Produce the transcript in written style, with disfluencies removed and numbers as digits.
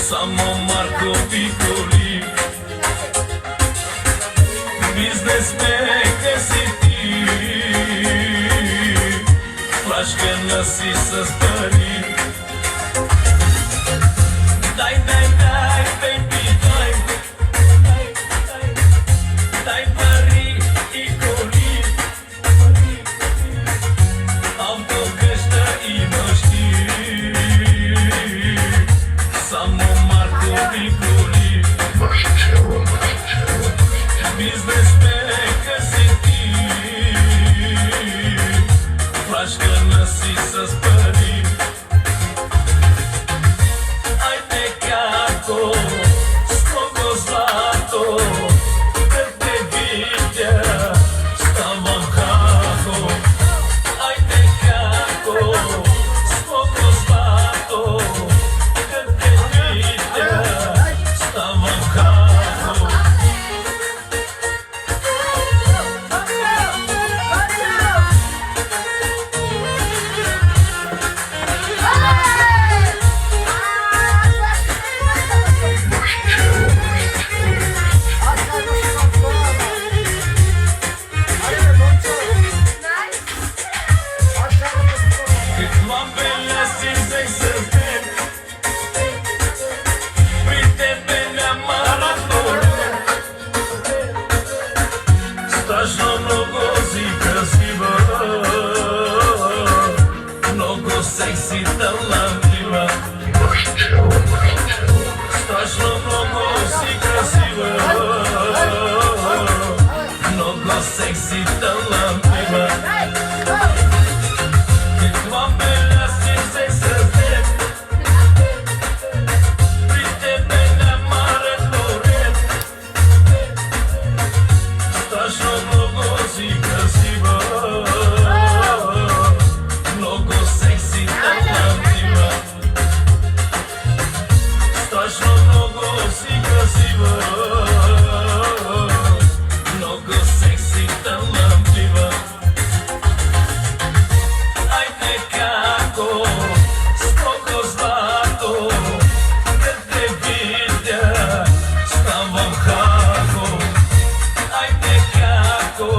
Samo Marko Piccoli, biznesmenka si ti, flaška nosi sa spari. Daj, baby, daj pari i koli, auto každa imaš ti, samo Marko Piccoli, biznesmenka si ti, flaška nosi sa spari. Ajde kako, strogo zlato, kad te vidja, stavam kako. Ajde kako, strogo zlato, kad te vidja, stavam kako. Каква беля си взех с теб, при тебе няма разговор. Страшно много си красива, много секси талантлива. Страшно много си красива, много секси талантлива. Каква беля си взех с теб, при тебе няма редоред. Страшно много си красива, много секси талантлива. Страшно много си красива, много секси талантлива. Ajde kako, strogo zlato, kad te vidja, stavam kako. Ajde kako,